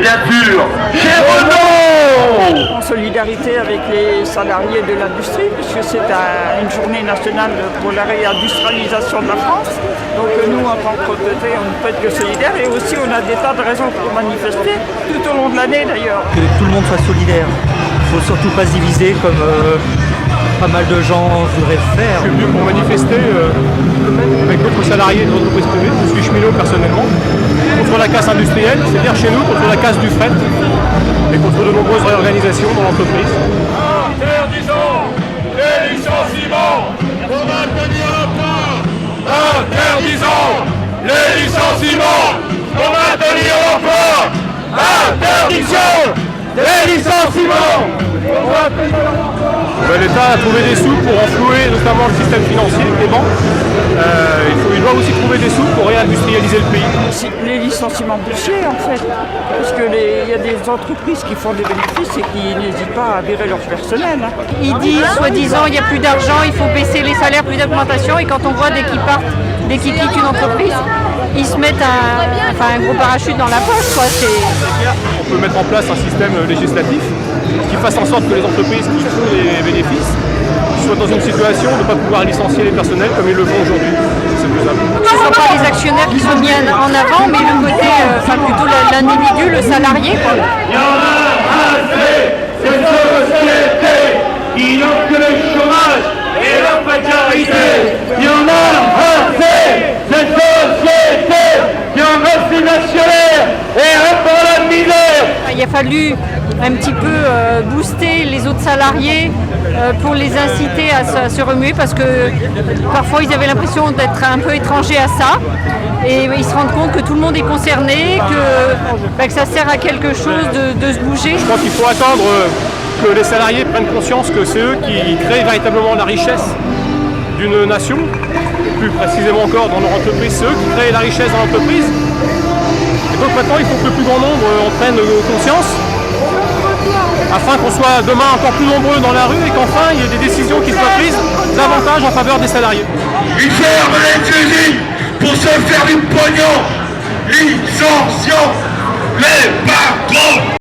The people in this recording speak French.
bien sûr chez Renault. En solidarité avec les salariés de l'industrie, puisque c'est une journée nationale pour la réindustrialisation de la France. Donc nous, en tant que retraités, on ne peut être que solidaires. Et aussi, on a des tas de raisons pour manifester, tout au long de l'année d'ailleurs. Que tout le monde soit solidaire. Il ne faut surtout pas se diviser comme pas mal de gens voudraient faire. Je suis venu pour manifester avec d'autres salariés de l'entreprise privée. Je suis cheminot personnellement, contre la casse industrielle, c'est-à-dire chez nous contre la casse du fret et contre de nombreuses réorganisations dans l'entreprise. Interdisons les licenciements pour maintenir l'emploi. Interdisons les licenciements pour maintenir l'emploi. Interdiction des licenciements pour maintenir l'emploi. L'État a trouvé des sous pour enflouer notamment le système financier, les banques. Il doit aussi trouver des sous pour réindustrialiser le pays. C'est les licenciements boursiers en fait, parce qu'il y a des entreprises qui font des bénéfices et qui n'hésitent pas à virer leur personnel. Ils disent, soi-disant, il n'y a plus d'argent, il faut baisser les salaires, plus d'augmentation, et quand on voit dès qu'ils partent, dès qu'ils quittent une entreprise, ils se mettent un gros parachute dans la poche, quoi. On peut mettre en place un système législatif qui fasse en sorte que les entreprises qui font des bénéfices soient dans une situation de ne pas pouvoir licencier les personnels comme ils le font aujourd'hui. C'est faisable. Ce ne sont pas les actionnaires qui sont mis en avant, mais le côté, plutôt l'individu, le salarié, quoi. Il y en a assez, cette société qui n'offre que le chômage et la précarité. Il y en a assez, cette société qui en offre une actionnaire et répand la misère. Il a fallu un petit peu booster les autres salariés pour les inciter à se remuer, parce que parfois ils avaient l'impression d'être un peu étrangers à ça, et ils se rendent compte que tout le monde est concerné, que ça sert à quelque chose de se bouger. Je pense qu'il faut attendre que les salariés prennent conscience que c'est eux qui créent véritablement la richesse d'une nation, plus précisément encore dans leur entreprise, c'est eux qui créent la richesse dans l'entreprise. Et donc maintenant il faut que le plus grand nombre en prenne conscience, afin qu'on soit demain encore plus nombreux dans la rue et qu'enfin il y ait des décisions qui soient prises davantage en faveur des salariés. Ils ferment les usines pour se faire du pognon, licenciant les patrons.